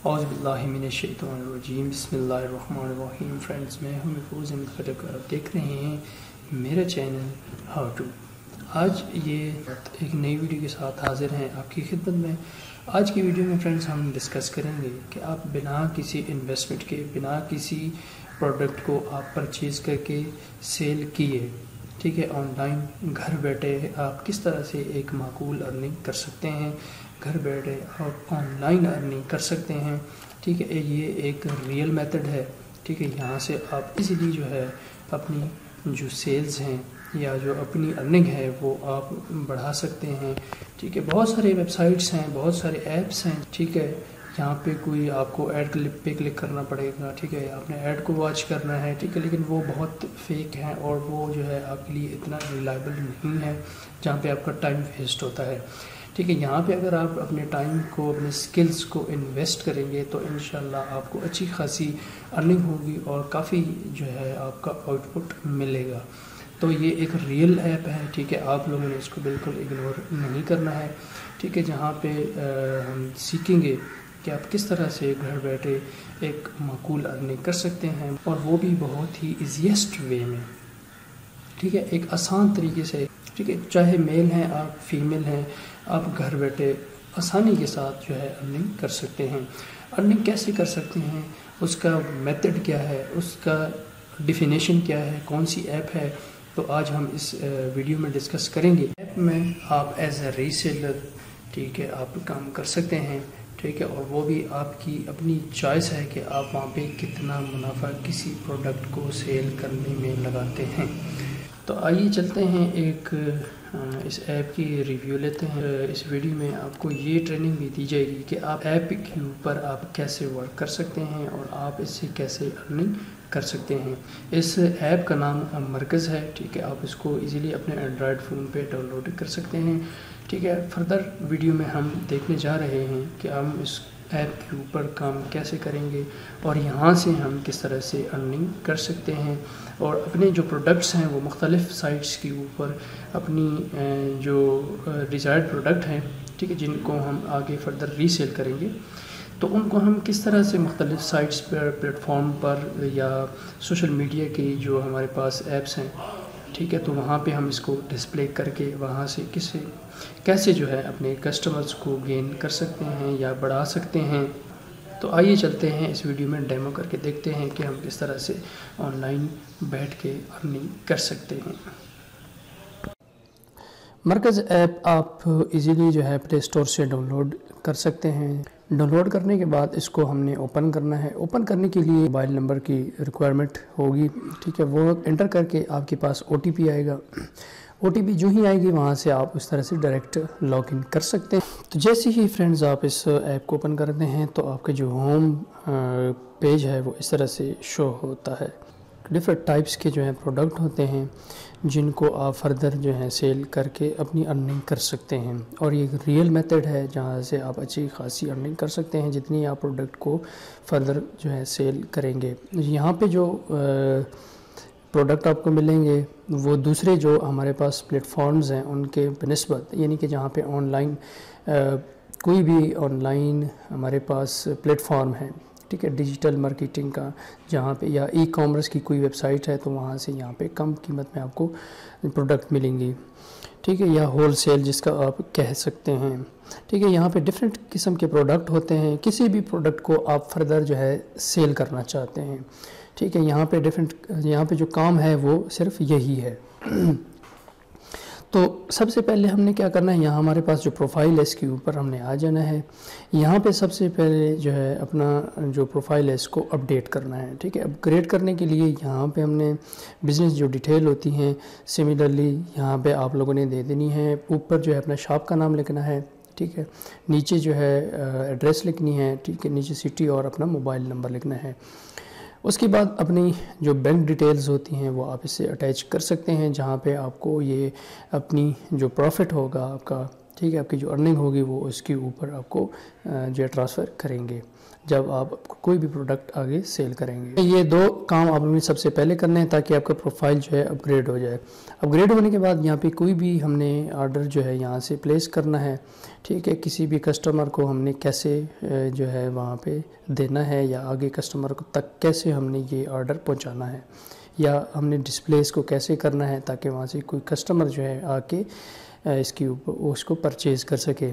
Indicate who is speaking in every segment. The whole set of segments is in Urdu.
Speaker 1: اعوذ باللہ من الشیطان الرجیم بسم اللہ الرحمن الرحیم۔ فرینڈز، میں ہوں محفوظ احمد خٹک اور آپ دیکھ رہے ہیں میرا چینل ہاؤ ٹو۔ آج یہ ایک نئی ویڈیو کے ساتھ حاضر ہیں آپ کی خدمت میں۔ آج کی ویڈیو میں فرینڈز ہم ڈسکس کریں گے کہ آپ بنا کسی انویسٹمنٹ کے، بنا کسی پروڈکٹ کو آپ پرچیز کر کے سیل کیے، ٹھیک ہے، آن لائن گھر بیٹھے آپ کس طرح سے ایک معقول ارننگ کر سکتے ہیں۔ گھر بیٹھے آپ آن لائن ارننگ کر سکتے ہیں، ٹھیک ہے۔ یہ ایک ریئل میتھڈ ہے، ٹھیک ہے۔ یہاں سے آپ ایزیلی جو ہے اپنی جو سیلز ہیں یا جو اپنی ارننگ ہے وہ آپ بڑھا سکتے ہیں، ٹھیک ہے۔ بہت سارے ویب سائٹس ہیں، بہت سارے ایپس ہیں، ٹھیک ہے۔ یہاں پہ کوئی آپ کو ایڈ کلپ پہ کلک کرنا پڑے گا، ٹھیک ہے، آپ نے ایڈ کو واچ کرنا ہے، ٹھیک ہے، لیکن وہ بہت فیک ہیں اور وہ جو ہے آپ کے لیے اتنا ریلائبل نہیں ہے جہاں پہ آپ کا ٹائم ویسٹ ہوتا ہے، ٹھیک ہے۔ یہاں پہ اگر آپ اپنے ٹائم کو، اپنے سکلز کو انویسٹ کریں گے تو انشاءاللہ آپ کو اچھی خاصی ارننگ ہوگی اور کافی جو ہے آپ کا آؤٹ پٹ ملے گا۔ تو یہ ایک ریئل ایپ ہے، ٹھیک ہے، آپ لوگوں نے اس کو بالکل اگنور نہیں کرنا ہے، ٹھیک ہے، جہاں پہ ہم سیکھیں گے کہ آپ کس طرح سے گھر بیٹھے ایک معقول ارننگ کر سکتے ہیں اور وہ بھی بہت ہی ایزیسٹ وے میں، ٹھیک ہے، ایک آسان طریقے سے، ٹھیک ہے۔ چاہے میل ہیں آپ، فیمیل ہیں، آپ گھر بیٹھے آسانی کے ساتھ جو ہے ارننگ کر سکتے ہیں۔ ارننگ کیسے کر سکتے ہیں، اس کا میتھڈ کیا ہے، اس کا ڈیفینیشن کیا ہے، کون سی ایپ ہے، تو آج ہم اس ویڈیو میں ڈسکس کریں گے۔ ایپ میں آپ ایز اے ریسیلر، ٹھیک ہے، آپ کام کر سکتے ہیں، ٹھیک ہے، اور وہ بھی آپ کی اپنی چوائس ہے کہ آپ وہاں پہ کتنا منافع کسی پروڈکٹ کو سیل کرنے میں لگاتے ہیں۔ تو آئیے چلتے ہیں ایک اس ایپ کی ریویو لیتے ہیں۔ اس ویڈیو میں آپ کو یہ ٹریننگ بھی دی جائے گی کہ آپ ایپ کے اوپر آپ کیسے ورک کر سکتے ہیں اور آپ اس سے کیسے ارننگ کر سکتے ہیں۔ اس ایپ کا نام مرکز ہے، ٹھیک ہے، آپ اس کو ایزیلی اپنے اینڈرائڈ فون پہ ڈاؤن لوڈ کر سکتے ہیں، ٹھیک ہے۔ فردر ویڈیو میں ہم دیکھنے جا رہے ہیں کہ ہم اس ایپ کے اوپر کام کیسے کریں گے اور یہاں سے ہم کس طرح سے ارننگ کر سکتے ہیں اور اپنے جو پروڈکٹس ہیں وہ مختلف سائٹس کے اوپر اپنی جو ڈیزائرڈ پروڈکٹ ہیں، ٹھیک ہے، جن کو ہم آگے فردر ریسیل کریں گے، تو ان کو ہم کس طرح سے مختلف سائٹس پر، پلیٹ فارم پر یا سوشل میڈیا کی جو ہمارے پاس ایپس ہیں، ٹھیک ہے، تو وہاں پہ ہم اس کو ڈسپلے کر کے وہاں سے کیسے جو ہے اپنے کسٹمرز کو گین کر سکتے ہیں یا بڑھا سکتے ہیں۔ تو آئیے چلتے ہیں اس ویڈیو میں ڈیمو کر کے دیکھتے ہیں کہ ہم کس طرح سے آن لائن بیٹھ کے ارننگ کر سکتے ہیں۔ مرکز ایپ آپ ایزیلی جو ہے پلے اسٹور سے ڈاؤن لوڈ کر سکتے ہیں۔ ڈاؤن لوڈ کرنے کے بعد اس کو ہم نے اوپن کرنا ہے۔ اوپن کرنے کے لیے موبائل نمبر کی ریکوائرمنٹ ہوگی، ٹھیک ہے، وہ انٹر کر کے آپ کے پاس او ٹی پی آئے گا۔ او ٹی پی جو ہی آئے گی وہاں سے آپ اس طرح سے ڈائریکٹ لاگ ان کر سکتے ہیں۔ تو جیسے ہی فرینڈز آپ اس ایپ کو اوپن کرتے ہیں تو آپ کا جو ہوم پیج ہے وہ اس طرح سے شو ہوتا ہے۔ ڈفرینٹ ٹائپس کے جو ہیں پروڈکٹ ہوتے ہیں جن کو آپ فردر جو ہیں سیل کر کے اپنی ارننگ کر سکتے ہیں، اور یہ ایک ریئل میتھڈ ہے جہاں سے آپ اچھی خاصی ارننگ کر سکتے ہیں جتنی آپ پروڈکٹ کو فردر جو ہے سیل کریں گے۔ یہاں پہ جو پروڈکٹ آپ کو ملیں گے وہ دوسرے جو ہمارے پاس پلیٹ فارمز ہیں ان کے بنسبت، یعنی کہ جہاں پہ آن لائن کوئی بھی آن لائن ہمارے پاس پلیٹ فارم ہے، ٹھیک ہے، ڈیجیٹل مارکیٹنگ کا، جہاں پہ یا ای کامرس کی کوئی ویب سائٹ ہے تو وہاں سے یہاں پہ کم قیمت میں آپ کو پروڈکٹ ملیں گی، ٹھیک ہے، یا ہول سیل جس کا آپ کہہ سکتے ہیں، ٹھیک ہے۔ یہاں پہ ڈفرینٹ قسم کے پروڈکٹ ہوتے ہیں، کسی بھی پروڈکٹ کو آپ فردر جو ہے سیل کرنا چاہتے ہیں، ٹھیک ہے۔ یہاں پہ جو کام ہے وہ صرف یہی ہے۔ تو سب سے پہلے ہم نے کیا کرنا ہے، یہاں ہمارے پاس جو پروفائل ہے اس کے اوپر ہم نے آ جانا ہے۔ یہاں پہ سب سے پہلے جو ہے اپنا جو پروفائل ہے اس کو اپڈیٹ کرنا ہے، ٹھیک ہے۔ اپگریڈ کرنے کے لیے یہاں پہ ہم نے بزنس جو ڈیٹیل ہوتی ہیں سملرلی یہاں پہ آپ لوگوں نے دے دینی ہے۔ اوپر جو ہے اپنا شاپ کا نام لکھنا ہے، ٹھیک ہے، نیچے جو ہے ایڈریس لکھنی ہے، ٹھیک ہے، نیچے سٹی اور اپنا موبائل نمبر لکھنا ہے۔ اس کے بعد اپنی جو بینک ڈیٹیلز ہوتی ہیں وہ آپ اس سے اٹیچ کر سکتے ہیں، جہاں پہ آپ کو یہ اپنی جو پروفٹ ہوگا آپ کا، ٹھیک ہے، آپ کی جو ارننگ ہوگی وہ اس کے اوپر آپ کو جو ہے ٹرانسفر کریں گے۔ جب آپ کوئی بھی پروڈکٹ آگے سیل کریں گے۔ یہ 2 کام آپ نے سب سے پہلے کرنے ہیں تاکہ آپ کا پروفائل جو ہے اپ گریڈ ہو جائے۔ اپ گریڈ ہونے کے بعد یہاں پہ کوئی بھی ہم نے آرڈر جو ہے یہاں سے پلیس کرنا ہے، ٹھیک ہے، کسی بھی کسٹمر کو ہم نے کیسے جو ہے وہاں پہ دینا ہے، یا آگے کسٹمر تک کیسے ہم نے یہ آرڈر پہنچانا ہے، یا ہم نے ڈسپلے اس کو کیسے کرنا ہے تاکہ وہاں سے کوئی کسٹمر جو ہے آ کے اس کو پرچیز کر سکے،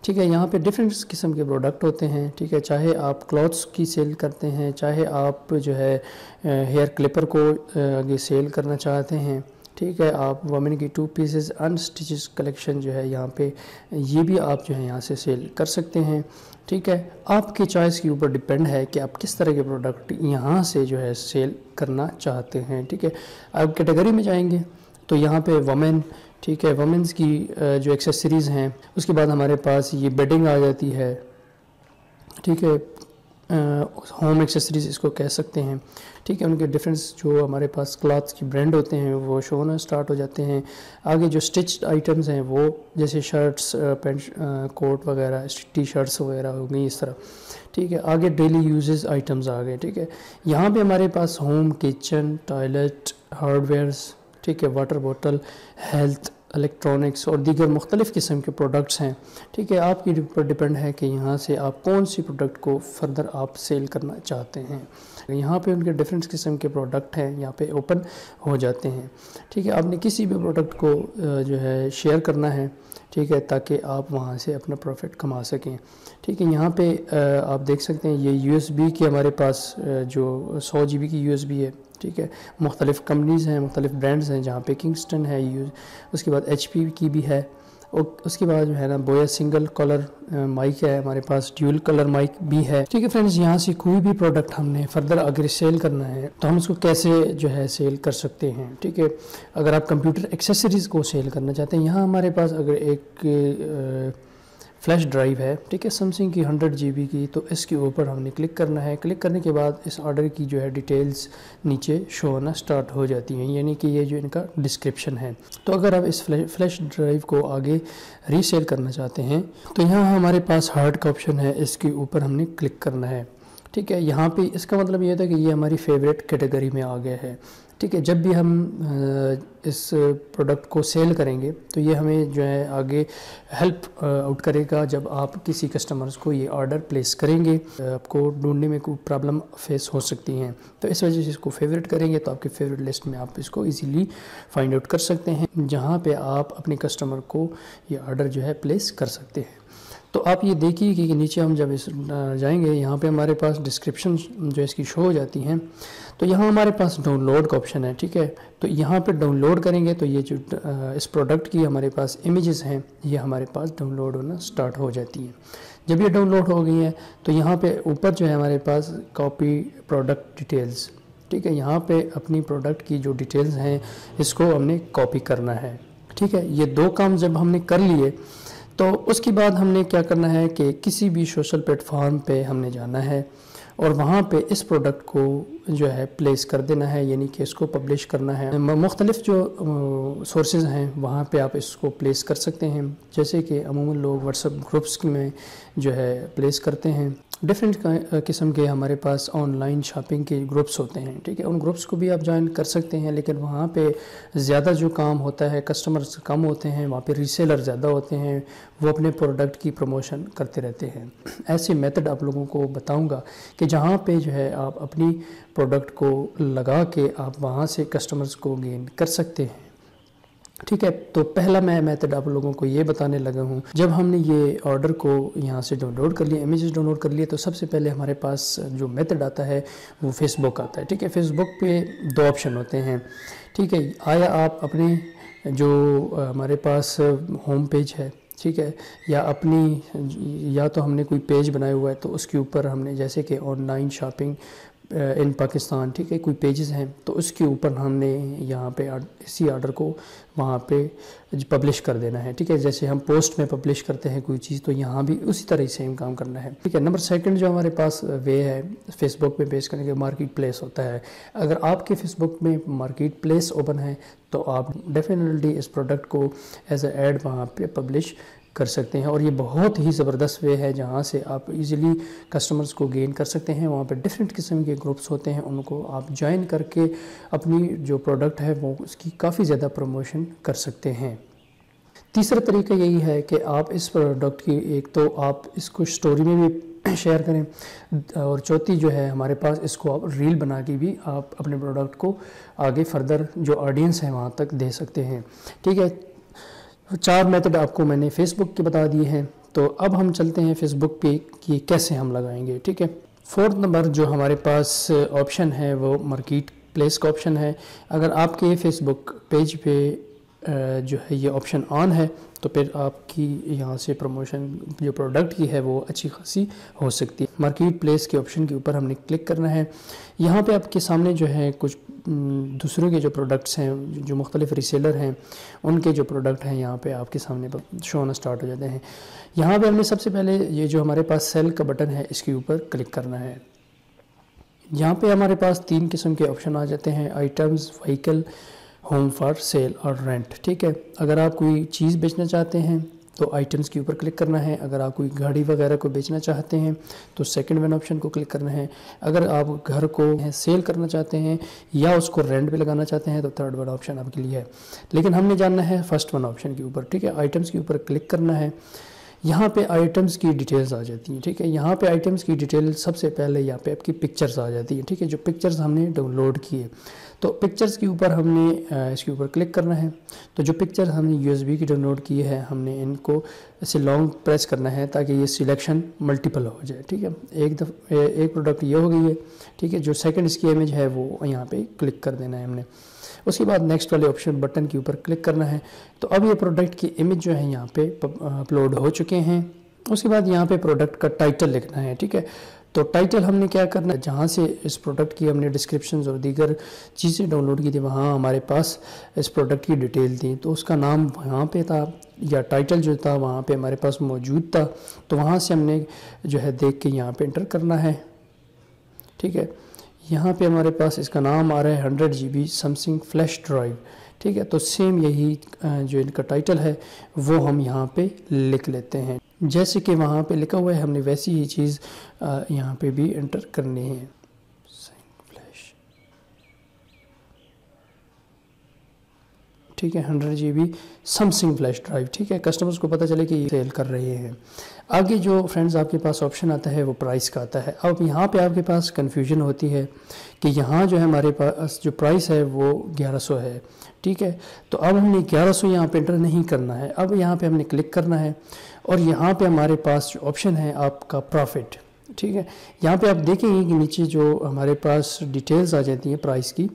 Speaker 1: ٹھیک ہے۔ یہاں پہ ڈفرینٹ قسم کے پروڈکٹ ہوتے ہیں، ٹھیک ہے، چاہے آپ کلوتھس کی سیل کرتے ہیں، چاہے آپ جو ہے ہیئر کلپر کو آگے سیل کرنا چاہتے ہیں، ٹھیک ہے، آپ وومن کی 2 پیسز انسٹچز کلیکشن جو ہے یہاں پہ یہ بھی آپ جو ہے یہاں سے سیل کر سکتے ہیں، ٹھیک ہے۔ آپ کے چوائس کے اوپر ڈیپینڈ ہے کہ آپ کس طرح کے پروڈکٹ یہاں سے جو ہے سیل کرنا چاہتے ہیں، ٹھیک ہے۔ آپ کیٹیگری میں جائیں گے تو یہاں پہ وومن، ٹھیک ہے، وومنس کی جو ایکسیسریز ہیں، اس کے بعد ہمارے پاس یہ بیڈنگ آ جاتی ہے، ٹھیک ہے، ہوم ایکسیسریز اس کو کہہ سکتے ہیں، ٹھیک ہے۔ ان کے ڈفرینس جو ہمارے پاس کلاتھس کی برانڈ ہوتے ہیں وہ شو ہونا سٹارٹ ہو جاتے ہیں۔ آگے جو اسٹچڈ آئٹمز ہیں وہ جیسے شرٹس، پینٹ کوٹ وغیرہ، ٹی شرٹس وغیرہ ہو گئی اس طرح، ٹھیک ہے۔ آگے ڈیلی یوزز آئٹمز آ گئے، ٹھیک ہے۔ یہاں پہ ہمارے پاس home, kitchen, toilet, hardwares, ٹھیک ہے، واٹر بوٹل، ہیلتھ، الیکٹرانکس اور دیگر مختلف قسم کے پروڈکٹس ہیں، ٹھیک ہے۔ آپ کے اوپر ڈیپینڈ ہے کہ یہاں سے آپ کون سی پروڈکٹ کو فردر آپ سیل کرنا چاہتے ہیں۔ یہاں پہ ان کے ڈفرینٹ قسم کے پروڈکٹ ہیں، یہاں پہ اوپن ہو جاتے ہیں، ٹھیک ہے۔ آپ نے کسی بھی پروڈکٹ کو جو ہے شیئر کرنا ہے، ٹھیک ہے، تاکہ آپ وہاں سے اپنا پروفٹ کما سکیں، ٹھیک ہے۔ یہاں پہ آپ دیکھ سکتے ہیں یہ USB کی ہمارے پاس جو 100 GB کی USB ہے، ٹھیک ہے۔ مختلف کمپنیز ہیں، مختلف برانڈز ہیں، جہاں پہ کنگسٹن ہے، اس کے بعد HP کی بھی ہے، اور اس کے بعد جو ہے نا بویا سنگل کلر مائک ہے ہمارے پاس، ڈیول کلر مائک بھی ہے، ٹھیک ہے فرینڈز۔ یہاں سے کوئی بھی پروڈکٹ ہم نے فردر اگر سیل کرنا ہے تو ہم اس کو کیسے جو ہے سیل کر سکتے ہیں، ٹھیک ہے۔ اگر آپ کمپیوٹر ایکسیسریز کو سیل کرنا چاہتے ہیں، یہاں ہمارے پاس اگر ایک فلیش ڈرائیو ہے، ٹھیک ہے، سمسنگ کی 100 GB کی، تو اس کے اوپر ہم نے کلک کرنا ہے۔ کلک کرنے کے بعد اس آرڈر کی جو ہے ڈیٹیلز نیچے شو ہونا سٹارٹ ہو جاتی ہیں، یعنی کہ یہ جو ان کا ڈسکرپشن ہے۔ تو اگر آپ اس فلیش ڈرائیو کو آگے ری سیل کرنا چاہتے ہیں تو یہاں ہمارے پاس ہارڈ کا آپشن ہے، اس کے اوپر ہم نے کلک کرنا ہے، ٹھیک ہے۔ یہاں پہ اس کا مطلب یہ تھا کہ یہ ہماری فیوریٹ کیٹیگری میں آ گیا ہے، ٹھیک ہے۔ جب بھی ہم اس پروڈکٹ کو سیل کریں گے تو یہ ہمیں جو ہے آگے ہیلپ آؤٹ کرے گا۔ جب آپ کسی کسٹمرز کو یہ آرڈر پلیس کریں گے، آپ کو ڈھونڈنے میں کوئی پرابلم فیس ہو سکتی ہیں، تو اس وجہ سے اس کو فیوریٹ کریں گے تو آپ کے فیوریٹ لسٹ میں آپ اس کو ایزیلی فائنڈ آؤٹ کر سکتے ہیں، جہاں پہ آپ اپنے کسٹمر کو یہ آرڈر جو ہے پلیس کر سکتے ہیں۔ تو آپ یہ دیکھیے کہ نیچے ہم جب اس جائیں گے، یہاں پہ ہمارے پاس ڈسکرپشن جو اس کی شو ہو جاتی ہیں، تو یہاں ہمارے پاس ڈاؤن لوڈ کا آپشن ہے، ٹھیک ہے۔ تو یہاں پہ ڈاؤن لوڈ کریں گے تو یہ جو اس پروڈکٹ کی ہمارے پاس امیجز ہیں یہ ہمارے پاس ڈاؤن لوڈ ہونا سٹارٹ ہو جاتی ہیں۔ جب یہ ڈاؤن لوڈ ہو گئی ہیں تو یہاں پہ اوپر جو ہے ہمارے پاس کاپی پروڈکٹ ڈیٹیلز، ٹھیک ہے، یہاں پہ اپنی پروڈکٹ کی جو ڈیٹیلز ہیں اس کو ہم نے کاپی کرنا ہے، ٹھیک ہے۔ یہ 2 کام جب ہم نے کر لیے تو اس کے بعد ہم نے کیا کرنا ہے کہ کسی بھی سوشل پلیٹ فارم پہ ہم نے جانا ہے اور وہاں پہ اس پروڈکٹ کو جو ہے پلیس کر دینا ہے، یعنی کہ اس کو پبلش کرنا ہے۔ مختلف جو سورسز ہیں وہاں پہ آپ اس کو پلیس کر سکتے ہیں، جیسے کہ عموماً لوگ واٹس ایپ گروپس میں جو ہے پلیس کرتے ہیں۔ ڈفرینٹ قسم کے ہمارے پاس آن لائن شاپنگ کے گروپس ہوتے ہیں، ٹھیک ہے، ان گروپس کو بھی آپ جوائن کر سکتے ہیں، لیکن وہاں پہ زیادہ جو کام ہوتا ہے کسٹمرز کم ہوتے ہیں، وہاں پہ ریسیلر زیادہ ہوتے ہیں، وہ اپنے پروڈکٹ کی پروموشن کرتے رہتے ہیں۔ ایسے میتھڈ آپ لوگوں کو بتاؤں گا کہ جہاں پہ جو ہے آپ اپنی پروڈکٹ کو لگا کے آپ وہاں سے کسٹمرز کو گین کر سکتے ہیں، ٹھیک ہے۔ تو پہلا میں میتھڈ آپ لوگوں کو یہ بتانے لگا ہوں، جب ہم نے یہ آرڈر کو یہاں سے ڈاؤن لوڈ کر لیا، امیجز ڈاؤن لوڈ کر لیے، تو سب سے پہلے ہمارے پاس جو میتھڈ آتا ہے وہ فیس بک آتا ہے، ٹھیک ہے۔ فیس بک پہ 2 آپشن ہوتے ہیں، ٹھیک ہے۔ آیا آپ اپنے جو ہمارے پاس ہوم پیج ہے، ٹھیک ہے، یا تو ہم نے کوئی پیج بنایا ہوا ہے تو اس کے اوپر ہم نے جیسے کہ آن لائن شاپنگ ان پاکستان، ٹھیک ہے، کوئی پیجز ہیں تو اس کے اوپر ہم نے یہاں پہ اسی آرڈر کو وہاں پہ پبلش کر دینا ہے، ٹھیک ہے۔ جیسے ہم پوسٹ میں پبلش کرتے ہیں کوئی چیز، تو یہاں بھی اسی طرح سیم کام کرنا ہے، ٹھیک ہے۔ نمبر 2 جو ہمارے پاس وے ہے فیس بک پہ پیش کرنے کے، مارکیٹ پلیس ہوتا ہے۔ اگر آپ کے فیس بک میں مارکیٹ پلیس اوپن ہے تو آپ ڈیفینیٹلی اس پروڈکٹ کو ایز اے ایڈ وہاں پہ پبلش کر سکتے ہیں، اور یہ بہت ہی زبردست وے ہے جہاں سے آپ ایزیلی کسٹمرز کو گین کر سکتے ہیں۔ وہاں پہ ڈفرینٹ قسم کے گروپس ہوتے ہیں، ان کو آپ جوائن کر کے اپنی جو پروڈکٹ ہے وہ اس کی کافی زیادہ پروموشن کر سکتے ہیں۔ تیسرا طریقہ یہی ہے کہ آپ اس پروڈکٹ کی ایک تو آپ اس کو اسٹوری میں بھی شیئر کریں، اور چوتھی جو ہے ہمارے پاس اس کو آپ ریل بنا کے بھی آپ اپنے پروڈکٹ کو آگے فردر جو آڈینس ہے وہاں تک دے سکتے ہیں، ٹھیک ہے۔ 4 میتھڈ آپ کو میں نے فیس بک کے بتا دیے ہیں، تو اب ہم چلتے ہیں فیس بک پہ کہ کیسے ہم لگائیں گے، ٹھیک ہے۔ 4 نمبر جو ہمارے پاس آپشن ہے وہ مارکیٹ پلیس کا آپشن ہے۔ اگر آپ کے فیس بک پیج پہ جو ہے یہ آپشن آن ہے تو پھر آپ کی یہاں سے پروموشن جو پروڈکٹ کی ہے وہ اچھی خاصی ہو سکتی ہے۔ مارکیٹ پلیس کے آپشن کے اوپر ہم نے کلک کرنا ہے۔ یہاں پہ آپ کے سامنے جو ہے کچھ دوسروں کے جو پروڈکٹس ہیں، جو مختلف ریسیلر ہیں، ان کے جو پروڈکٹ ہیں یہاں پہ آپ کے سامنے شو ہونا سٹارٹ ہو جاتے ہیں۔ یہاں پہ ہم نے سب سے پہلے یہ جو ہمارے پاس سیل کا بٹن ہے اس کے اوپر کلک کرنا ہے۔ یہاں پہ ہمارے پاس 3 قسم کے آپشن آ جاتے ہیں: items, vehicle, home for sale اور رینٹ، ٹھیک ہے۔ اگر آپ کوئی چیز بیچنا چاہتے ہیں تو آئٹمز کے اوپر کلک کرنا ہے۔ اگر آپ کوئی گاڑی وغیرہ کو بیچنا چاہتے ہیں تو سیکنڈ ون آپشن کو کلک کرنا ہے۔ اگر آپ گھر کو سیل کرنا چاہتے ہیں یا اس کو رینٹ پہ لگانا چاہتے ہیں تو تھرڈ ون آپشن آپ کے لیے ہے، لیکن ہم نے جاننا ہے فرسٹ ون آپشن کے اوپر، ٹھیک ہے۔ آئٹمز کے اوپر کلک کرنا ہے۔ یہاں پہ آئٹمز کی ڈیٹیلز آ جاتی ہیں، ٹھیک ہے۔ یہاں پہ آئٹمز کی ڈیٹیل سب سے پہلے یہاں پہ آپ کی پکچرز آ جاتی ہیں، ٹھیک ہے، جو پکچرز ہم نے ڈاؤن لوڈ کیے، تو پکچرز کے اوپر ہم نے اس کے اوپر کلک کرنا ہے۔ تو جو پکچر ہم نے USB کی ڈاؤن لوڈ کی ہے ہم نے ان کو اسے لانگ پریس کرنا ہے تاکہ یہ سلیکشن ملٹیپل ہو جائے، ٹھیک ہے۔ ایک پروڈکٹ یہ ہو گئی ہے، ٹھیک ہے۔ جو سیکنڈ اس کی امیج ہے وہ یہاں پہ کلک کر دینا ہے ہم نے۔ اس کے بعد نیکسٹ والے آپشن بٹن کے اوپر کلک کرنا ہے۔ تو اب یہ پروڈکٹ کی امیج جو ہے یہاں پہ اپلوڈ ہو چکے ہیں۔ اس کے بعد یہاں پہ پروڈکٹ کا ٹائٹل لکھنا ہے، ٹھیک ہے۔ تو ٹائٹل ہم نے کیا کرنا ہے، جہاں سے اس پروڈکٹ کی ہم نے ڈسکرپشنز اور دیگر چیزیں ڈاؤن لوڈ کی تھی وہاں ہمارے پاس اس پروڈکٹ کی ڈیٹیل تھی، تو اس کا نام وہاں پہ تھا یا ٹائٹل جو تھا وہاں پہ ہمارے پاس موجود تھا، تو وہاں سے ہم نے جو ہے دیکھ کے یہاں پہ انٹر کرنا ہے، ٹھیک ہے۔ یہاں پہ ہمارے پاس اس کا نام آ رہا ہے 100 GB سمسنگ فلیش ڈرائیو، ٹھیک ہے۔ تو سیم یہی جو ان کا ٹائٹل ہے وہ ہم یہاں پہ لکھ لیتے ہیں، جیسے کہ وہاں پہ لکھا ہوا ہے ہم نے ویسی ہی چیز یہاں پہ بھی انٹر کرنی ہے، ٹھیک ہے۔ 100 GB سمسنگ فلیش ڈرائیو، ٹھیک ہے، کسٹمرز کو پتہ چلے کہ یہ سیل کر رہے ہیں۔ آگے جو فرینڈز آپ کے پاس آپشن آتا ہے وہ پرائس کا آتا ہے۔ اب یہاں پہ آپ کے پاس کنفیوژن ہوتی ہے کہ یہاں جو ہے ہمارے پاس جو پرائس ہے وہ 1100 ہے، ٹھیک ہے۔ تو اب ہم نے 1100 یہاں پہ انٹر نہیں کرنا ہے، اب یہاں پہ ہم نے کلک کرنا ہے، اور یہاں پہ ہمارے پاس جو آپشن ہے آپ کا پروفٹ، ٹھیک ہے۔ یہاں پہ آپ دیکھیں گے کہ نیچے جو ہمارے پاس ڈیٹیلز آ جاتی ہیں پرائس کی،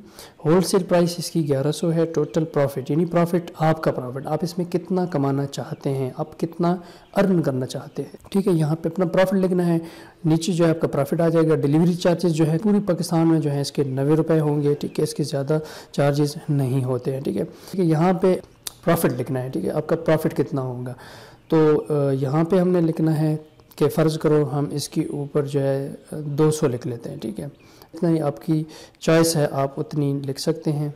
Speaker 1: ہول سیل پرائس اس کی 1100 ہے، ٹوٹل پروفٹ یعنی پروفٹ آپ کا پروفٹ، آپ اس میں کتنا کمانا چاہتے ہیں، آپ کتنا ارن کرنا چاہتے ہیں، ٹھیک ہے۔ یہاں پہ اپنا پروفٹ لکھنا ہے، نیچے جو ہے آپ کا پروفٹ آ جائے گا۔ ڈیلیوری چارجز جو ہے پوری پاکستان میں جو ہے اس کے 90 روپے ہوں گے، ٹھیک ہے، اس کے زیادہ چارجز نہیں ہوتے ہیں، ٹھیک ہے۔ یہاں پہ پروفٹ لکھنا ہے، ٹھیک ہے، آپ کا پروفٹ کتنا ہوگا۔ تو یہاں پہ ہم نے لکھنا ہے کہ فرض کرو ہم اس کے اوپر جو ہے 200 لکھ لیتے ہیں، ٹھیک ہے، اتنا ہی آپ کی چوائس ہے، آپ اتنی لکھ سکتے ہیں۔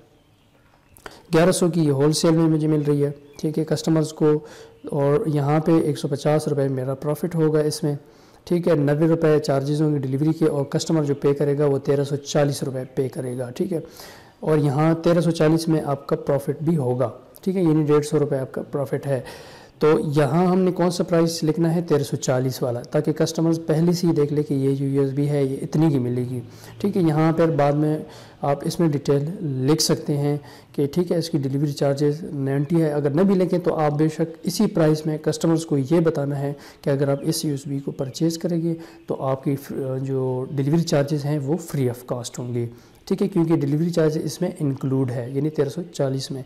Speaker 1: 1100 کی یہ ہول سیل میں مجھے مل رہی ہے، ٹھیک ہے، کسٹمرز کو، اور یہاں پہ 150 روپے میرا پروفٹ ہوگا اس میں، ٹھیک ہے۔ 90 روپے چارجز ہوں گے ڈیلیوری کے، اور کسٹمر جو پے کرے گا وہ 1340 روپے پے کرے گا، ٹھیک ہے۔ اور یہاں 1340 میں آپ کا پروفٹ بھی ہوگا، ٹھیک ہے، یعنی 150 روپے آپ کا پروفٹ ہے۔ تو یہاں ہم نے کون سا پرائس لکھنا ہے، 1340 والا، تاکہ کسٹمرز پہلے سے ہی دیکھ لے کہ یہ جو USB ہے یہ اتنی کی ملے گی، ٹھیک ہے۔ یہاں پر بعد میں آپ اس میں ڈیٹیل لکھ سکتے ہیں کہ ٹھیک ہے اس کی ڈیلیوری چارجز 90 ہے، اگر نہ بھی لکھیں تو آپ بے شک اسی پرائس میں کسٹمرز کو یہ بتانا ہے کہ اگر آپ اس USB کو پرچیز کریں گے تو آپ کی جو ڈیلیوری چارجز ہیں وہ فری آف کاسٹ ہوں گے، ٹھیک ہے، کیونکہ ڈیلیوری چارج اس میں انکلوڈ ہے، یعنی 1340 میں۔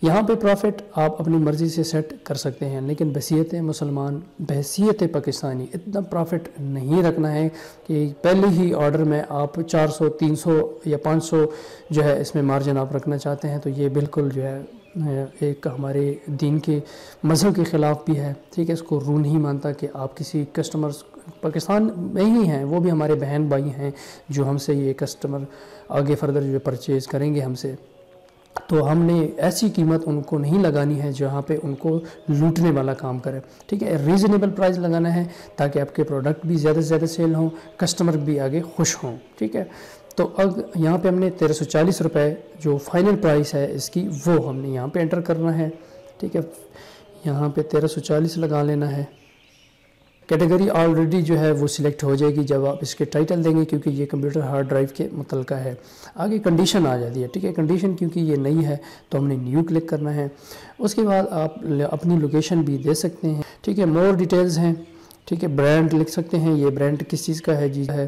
Speaker 1: یہاں پہ پروفٹ آپ اپنی مرضی سے سیٹ کر سکتے ہیں، لیکن بحیثیت مسلمان، بحیثیت پاکستانی اتنا پروفٹ نہیں رکھنا ہے کہ پہلے ہی آرڈر میں آپ 400 300 یا 500 جو ہے اس میں مارجن آپ رکھنا چاہتے ہیں، تو یہ بالکل جو ہے ایک ہمارے دین کے مذہب کے خلاف بھی ہے، ٹھیک ہے۔ اس کو روح نہیں مانتا کہ آپ کسی کسٹمرز پاکستان میں ہی ہیں، وہ بھی ہمارے بہن بھائی ہیں جو ہم سے یہ کسٹمر آگے فردر جو پرچیز کریں گے ہم سے، تو ہم نے ایسی قیمت ان کو نہیں لگانی ہے جہاں پہ ان کو لوٹنے والا کام کرے، ٹھیک ہے، ریزنیبل پرائز لگانا ہے تاکہ آپ کے پروڈکٹ بھی زیادہ سے زیادہ سیل ہوں، کسٹمر بھی آگے خوش ہوں، ٹھیک ہے۔ تو اب یہاں پہ ہم نے 1340 روپے جو فائنل پرائس ہے اس کی وہ ہم نے یہاں پہ انٹر کرنا ہے، ٹھیک ہے، یہاں پہ 1340 لگا لینا ہے۔ کیٹیگری آلریڈی جو ہے وہ سلیکٹ ہو جائے گی جب آپ اس کے ٹائٹل دیں گے، کیونکہ یہ کمپیوٹر ہارڈ ڈرائیو کے متعلقہ ہے۔ آگے کنڈیشن آ جاتی ہے، ٹھیک ہے، کنڈیشن کیونکہ یہ نئی ہے تو ہم نے نیو کلک کرنا ہے۔ اس کے بعد آپ اپنی لوکیشن بھی دے سکتے ہیں، ٹھیک ہے، مور ڈیٹیلز ہیں، ٹھیک ہے، برانڈ لکھ سکتے ہیں، یہ برانڈ کس چیز کا ہے جی ہے،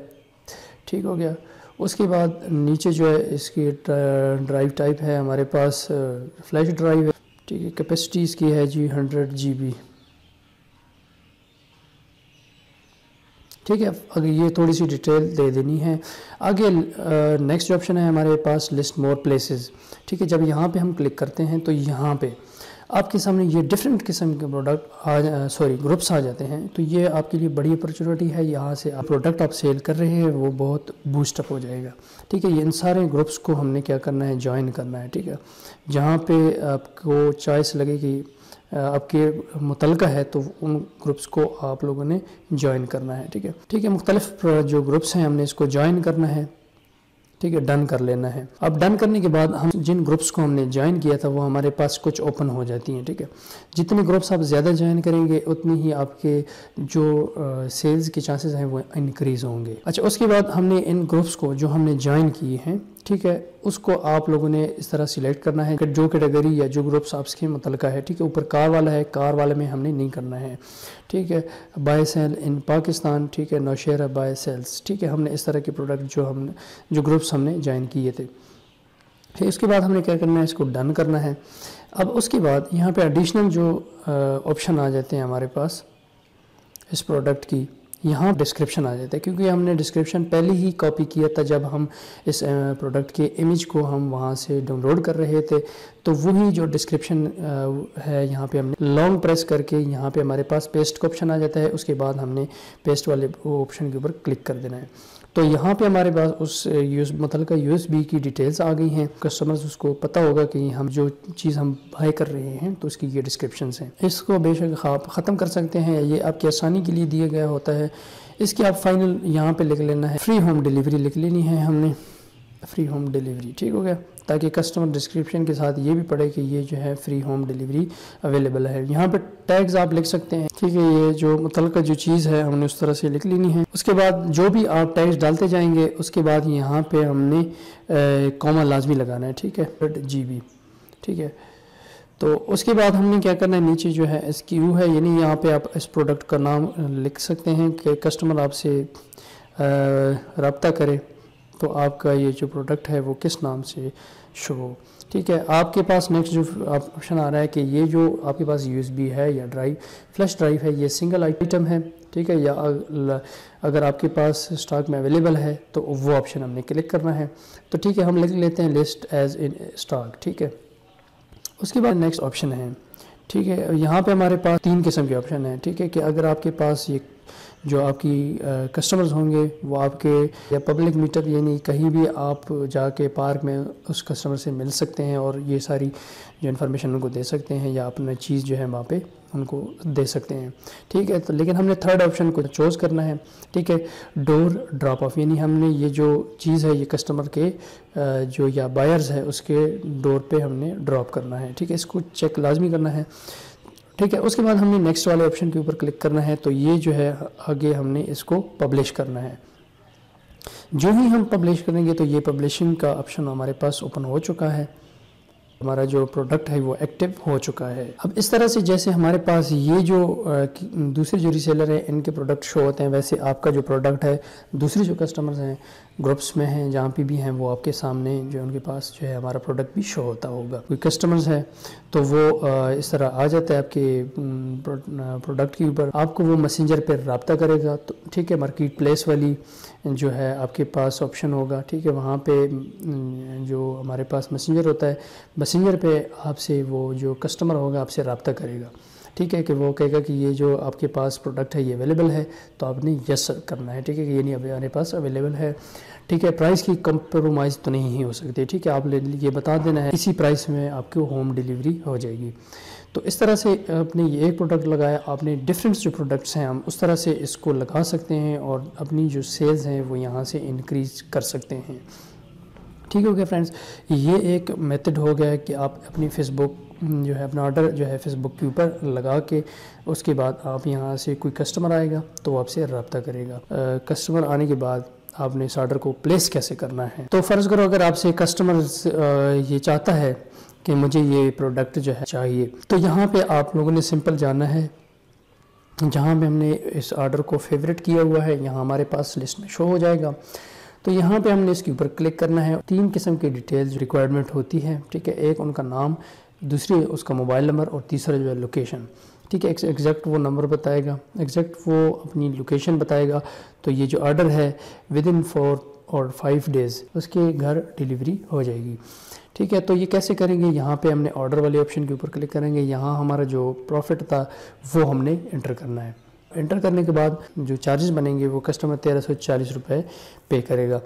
Speaker 1: ٹھیک ہو گیا۔ اس کے بعد نیچے جو ہے اس کی ڈرائیو ٹائپ ہے ہمارے پاس فلیش ڈرائیو ہے، ٹھیک ہے، کیپیسٹی اس کی ہے جی 100 GB، ٹھیک ہے۔ اگر یہ تھوڑی سی ڈیٹیل دے دینی ہے۔ آگے نیکسٹ جو آپشن ہے ہمارے پاس لسٹ مور پلیسز، ٹھیک ہے، جب یہاں پہ ہم کلک کرتے ہیں تو یہاں پہ آپ کے سامنے یہ ڈفرینٹ قسم کے گروپس آ جاتے ہیں، تو یہ آپ کے لیے بڑی اپرچونیٹی ہے، یہاں سے آپ پروڈکٹ آپ سیل کر رہے ہیں وہ بہت بوسٹ اپ ہو جائے گا، ٹھیک ہے۔ یہ ان سارے گروپس کو ہم نے کیا کرنا ہے، جوائن کرنا ہے، ٹھیک ہے، جہاں پہ آپ کو چوائس لگے گی آپ کے متعلقہ ہے تو ان گروپس کو آپ لوگوں نے جوائن کرنا ہے، ٹھیک ہے، ٹھیک ہے۔ مختلف جو گروپس ہیں ہم نے اس کو جوائن کرنا ہے، ٹھیک ہے، ڈن کر لینا ہے۔ اب ڈن کرنے کے بعد ہم جن گروپس کو ہم نے جوائن کیا تھا وہ ہمارے پاس کچھ اوپن ہو جاتی ہیں، ٹھیک ہے۔ جتنے گروپس آپ زیادہ جوائن کریں گے اتنی ہی آپ کے جو سیلز کے چانسز ہیں وہ انکریز ہوں گے۔ اچھا، اس کے بعد ہم نے ان گروپس کو جو ہم نے جوائن کیے ہیں، ٹھیک ہے، اس کو آپ لوگوں نے اس طرح سلیکٹ کرنا ہے کہ جو کیٹیگری یا جو گروپس آپ کے متعلقہ ہے، ٹھیک ہے، اوپر کار والا ہے، کار والے میں ہم نے نہیں کرنا ہے، ٹھیک ہے، بائی سیل ان پاکستان، ٹھیک ہے، نوشہرہ بائی سیلز، ٹھیک ہے، ہم نے اس طرح کے پروڈکٹ جو گروپس ہم نے جوائن کیے تھے۔ پھر اس کے بعد ہم نے کیا کرنا ہے، اس کو ڈن کرنا ہے۔ اب اس کے بعد یہاں پہ ایڈیشنل جو آپشن آ جاتے ہیں ہمارے پاس اس پروڈکٹ کی، یہاں ڈسکرپشن آ جاتا ہے، کیونکہ ہم نے ڈسکرپشن پہلے ہی کاپی کیا تھا جب ہم اس پروڈکٹ کے امیج کو ہم وہاں سے ڈاؤن لوڈ کر رہے تھے، تو وہی جو ڈسکرپشن ہے یہاں پہ ہم نے لانگ پریس کر کے یہاں پہ ہمارے پاس پیسٹ کا آپشن آ جاتا ہے، اس کے بعد ہم نے پیسٹ والے آپشن کے اوپر کلک کر دینا ہے۔ تو یہاں پہ ہمارے پاس اس متعلقہ USB کی ڈیٹیلز آ گئی ہیں، کسٹمرز اس کو پتہ ہوگا کہ ہم جو چیز ہم بائی کر رہے ہیں تو اس کی یہ ڈسکرپشنز ہیں۔ اس کو بے شک آپ ختم کر سکتے ہیں، یہ آپ کی آسانی کے لیے دیا گیا ہوتا ہے۔ اس کی آپ فائنل یہاں پہ لکھ لینا ہے، فری ہوم ڈیلیوری لکھ لینی ہے ہم نے، فری ہوم ڈیلیوری، ٹھیک ہو گیا، تاکہ کسٹمر ڈسکرپشن کے ساتھ یہ بھی پڑھے کہ یہ جو ہے فری ہوم ڈیلیوری اویلیبل ہے۔ یہاں پہ ٹیگز آپ لکھ سکتے ہیں، ٹھیک ہے، یہ جو متعلقہ جو چیز ہے ہم نے اس طرح سے لکھ لینی ہے۔ اس کے بعد جو بھی آپ ٹیگز ڈالتے جائیں گے اس کے بعد یہاں پہ ہم نے کوما لازمی لگانا ہے، ٹھیک ہے، GB، ٹھیک ہے۔ تو اس کے بعد ہم نے کیا کرنا ہے، نیچے جو ہے SKU ہے، یعنی یہاں پہ آپ اس پروڈکٹ کا نام لکھ سکتے ہیں کہ کسٹمر آپ سے رابطہ کرے تو آپ کا یہ جو پروڈکٹ ہے وہ کس نام سے شو ہو، ٹھیک ہے۔ آپ کے پاس نیکسٹ جو آپشن آ رہا ہے کہ یہ جو آپ کے پاس USB ہے یا فلیش ڈرائیو ہے، یہ سنگل آئٹم ہے، ٹھیک ہے، یا اگر آپ کے پاس اسٹاک میں اویلیبل ہے تو وہ آپشن ہم نے کلک کرنا ہے۔ تو ٹھیک ہے، ہم لکھ لیتے ہیں لسٹ ایز ان اسٹاک، ٹھیک ہے۔ اس کے بعد نیکسٹ آپشن ہے، ٹھیک ہے، یہاں پہ ہمارے پاس 3 قسم کے آپشن ہیں، ٹھیک ہے، کہ اگر آپ کے پاس یہ جو آپ کی کسٹمرز ہوں گے وہ آپ کے یا پبلک میٹ اپ، یعنی کہیں بھی آپ جا کے پارک میں اس کسٹمر سے مل سکتے ہیں اور یہ ساری جو انفارمیشن ان کو دے سکتے ہیں یا اپنا چیز جو ہے وہاں پہ ان کو دے سکتے ہیں، ٹھیک ہے۔ تو لیکن ہم نے تھرڈ آپشن کو چوز کرنا ہے، ٹھیک ہے، ڈور ڈراپ آف، یعنی ہم نے یہ جو چیز ہے یہ کسٹمر کے جو یا بائرز ہے اس کے ڈور پہ ہم نے ڈراپ کرنا ہے، ٹھیک ہے، اس کو چیک لازمی کرنا ہے، ٹھیک ہے۔ اس کے بعد ہم نے نیکسٹ والے آپشن کے اوپر کلک کرنا ہے، تو یہ جو ہے آگے ہم نے اس کو پبلش کرنا ہے۔ جو ہی ہم پبلش کریں گے تو یہ پبلشنگ کا آپشن ہمارے پاس اوپن ہو چکا ہے، ہمارا جو پروڈکٹ ہے وہ ایکٹیو ہو چکا ہے۔ اب اس طرح سے جیسے ہمارے پاس یہ جو دوسرے جو ریسیلر ہیں ان کے پروڈکٹ شو ہوتے ہیں، ویسے آپ کا جو پروڈکٹ ہے دوسری جو کسٹمرز ہیں گروپس میں ہیں جہاں پہ بھی ہیں وہ آپ کے سامنے جو ان کے پاس جو ہے ہمارا پروڈکٹ بھی شو ہوتا ہوگا۔ کوئی کسٹمرز ہے تو وہ اس طرح آ جاتا ہے آپ کے پروڈکٹ کے اوپر، آپ کو وہ میسنجر پہ رابطہ کرے گا، تو ٹھیک ہے، مارکیٹ پلیس والی جو ہے آپ کے پاس آپشن ہوگا، ٹھیک ہے، وہاں پہ جو ہمارے پاس میسنجر ہوتا ہے، میسنجر پہ آپ سے وہ جو کسٹمر ہوگا آپ سے رابطہ کرے گا، ٹھیک ہے، کہ وہ کہے گا کہ یہ جو آپ کے پاس پروڈکٹ ہے یہ اویلیبل ہے، تو آپ نے یس کرنا ہے، ٹھیک ہے، کہ یہ نہیں ابھی ہمارے پاس اویلیبل ہے، ٹھیک ہے۔ پرائس کی کمپرومائز تو نہیں ہو سکتی، ٹھیک ہے، آپ یہ بتا دینا ہے اسی پرائس میں آپ کو ہوم ڈیلیوری ہو جائے گی۔ تو اس طرح سے آپ نے یہ ایک پروڈکٹ لگایا، آپ نے ڈفرینٹ جو پروڈکٹس ہیں ہم اس طرح سے اس کو لگا سکتے ہیں اور اپنی جو سیلز ہیں وہ یہاں سے انکریز کر سکتے ہیں۔ ٹھیک ہو گیا فرینڈز، یہ ایک میتھڈ ہو گیا کہ آپ اپنی فیس بک جو ہے اپنا آرڈر جو ہے فیس بک کے اوپر لگا کے اس کے بعد آپ یہاں سے کوئی کسٹمر آئے گا تو وہ آپ سے رابطہ کرے گا۔ کسٹمر آنے کے بعد آپ نے اس آرڈر کو پلیس کیسے کرنا ہے، تو فرض کرو اگر آپ سے کسٹمر یہ چاہتا ہے کہ مجھے یہ پروڈکٹ جو ہے چاہیے، تو یہاں پہ آپ لوگوں نے سمپل جانا ہے، جہاں پہ ہم نے اس آرڈر کو فیوریٹ کیا ہوا ہے یہاں ہمارے پاس لسٹ میں شو ہو جائے گا، تو یہاں پہ ہم نے اس کے اوپر کلک کرنا ہے۔ 3 قسم کی ڈیٹیلز ریکوائرمنٹ ہوتی ہے، ٹھیک ہے، ایک ان کا نام، دوسری اس کا موبائل نمبر اور تیسرا جو ہے لوکیشن، ٹھیک ہے، ایگزیکٹ وہ نمبر بتائے گا، ایگزیکٹ وہ اپنی لوکیشن بتائے گا، تو یہ جو آرڈر ہے ودن 4 اور 5 ڈیز اس کے گھر ڈیلیوری ہو جائے گی، ٹھیک ہے۔ تو یہ کیسے کریں گے، یہاں پہ ہم نے آرڈر والے آپشن کے اوپر کلک کریں گے، یہاں ہمارا جو پروفٹ تھا وہ ہم نے انٹر کرنا ہے، انٹر کرنے کے بعد جو چارجز بنیں گے وہ کسٹمر 1340 روپے پے کرے گا،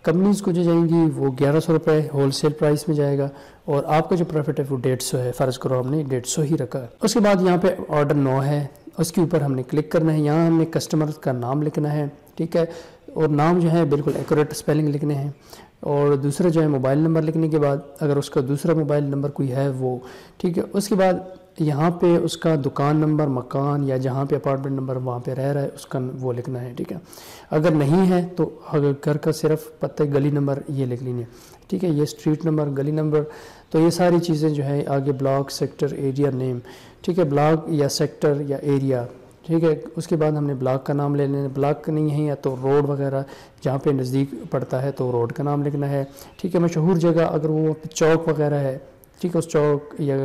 Speaker 1: کمپنیز کو جو جائیں گی وہ 1100 روپے ہول سیل پرائس میں جائے گا، اور آپ کا جو پروفٹ ہے وہ 150 ہے، فرض کرو ہم نے 150 ہی رکھا ہے۔ اس کے بعد یہاں پہ آرڈر 9 ہے، اس کے اوپر ہم نے کلک کرنا ہے، یہاں ہم نے کسٹمر کا نام لکھنا ہے، ٹھیک ہے، اور نام جو ہے بالکل ایکوریٹ اسپیلنگ لکھنے ہیں، اور دوسرا جو ہے موبائل نمبر لکھنے کے بعد اگر اس کا دوسرا موبائل نمبر کوئی ہے وہ، ٹھیک ہے، اس کے بعد یہاں پہ اس کا دکان نمبر، مکان یا جہاں پہ اپارٹمنٹ نمبر وہاں پہ رہ رہا ہے اس کا وہ لکھنا ہے، ٹھیک ہے، اگر نہیں ہے تو گھر کا صرف پتہ گلی نمبر یہ لکھ لینی ہے، ٹھیک ہے، یہ اسٹریٹ نمبر، گلی نمبر، تو یہ ساری چیزیں جو ہے آگے بلاک، سیکٹر، ایریا نیم، ٹھیک ہے، بلاک یا سیکٹر یا ایریا، ٹھیک ہے، اس کے بعد ہم نے بلاک کا نام لے لینا، بلاک نہیں ہے تو روڈ وغیرہ جہاں پہ نزدیک پڑتا ہے تو روڈ کا نام لکھنا ہے، ٹھیک ہے، مشہور جگہ اگر وہ چوک وغیرہ ہے، ٹھیک ہے، اس چوک یا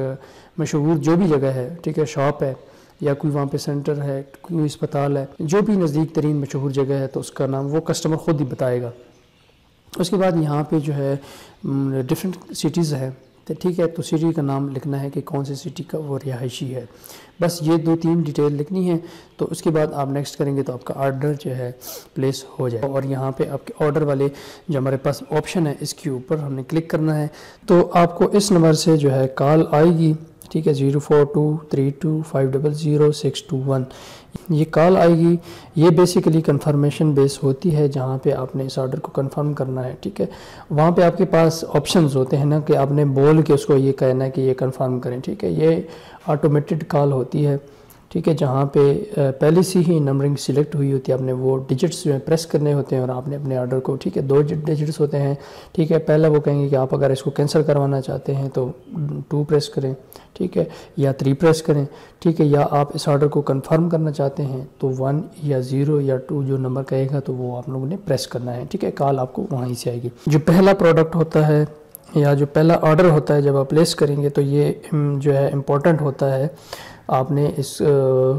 Speaker 1: مشہور جو بھی جگہ ہے، ٹھیک ہے، شاپ ہے یا کوئی وہاں پہ سینٹر ہے، کوئی اسپتال ہے، جو بھی نزدیک ترین مشہور جگہ ہے تو اس کا نام وہ کسٹمر خود ہی بتائے گا۔ اس کے بعد یہاں پہ جو ہے ڈفرینٹ سٹیز ہے، ٹھیک ہے، تو سٹی کا نام لکھنا ہے کہ کون سی سٹی کا وہ رہائشی ہے، بس یہ 2-3 ڈیٹیل لکھنی ہے، تو اس کے بعد آپ نیکسٹ کریں گے تو آپ کا آرڈر جو ہے پلیس ہو جائے، اور یہاں پہ آپ کے آرڈر والے جو ہمارے پاس آپشن ہے اس کے اوپر ہم نے کلک کرنا ہے، تو آپ کو اس نمبر سے جو ہے کال آئے گی، ٹھیک ہے، 042325000621 یہ کال آئے گی، یہ بیسیکلی کنفرمیشن بیس ہوتی ہے جہاں پہ آپ نے اس آرڈر کو کنفرم کرنا ہے، ٹھیک ہے، وہاں پہ آپ کے پاس آپشنز ہوتے ہیں نا کہ آپ نے بول کے اس کو یہ کہنا ہے کہ یہ کنفرم کریں، ٹھیک ہے، یہ آٹومیٹڈ کال ہوتی ہے، ٹھیک ہے، جہاں پہ پہلے سے ہی نمبرنگ سلیکٹ ہوئی ہوتی ہے، آپ نے وہ ڈیجٹس جو ہیں پریس کرنے ہوتے ہیں اور آپ نے اپنے آرڈر کو، ٹھیک ہے، 2 ڈیجٹس ہوتے ہیں، ٹھیک ہے، پہلا وہ کہیں گے کہ آپ اگر اس کو کینسل کروانا چاہتے ہیں تو 2 پریس کریں، ٹھیک ہے، یا 3 پریس کریں، ٹھیک ہے، یا آپ اس آرڈر کو کنفرم کرنا چاہتے ہیں تو 1 یا 0 یا 2 جو نمبر کہے گا تو وہ آپ لوگوں نے پریس کرنا ہے، ٹھیک ہے، کال آپ کو وہیں سے آئے گی۔ جو پہلا پروڈکٹ ہوتا ہے یا جو پہلا آرڈر ہوتا ہے جب آپ پلیس کریں گے تو یہ جو ہے امپورٹنٹ ہوتا ہے، آپ نے اس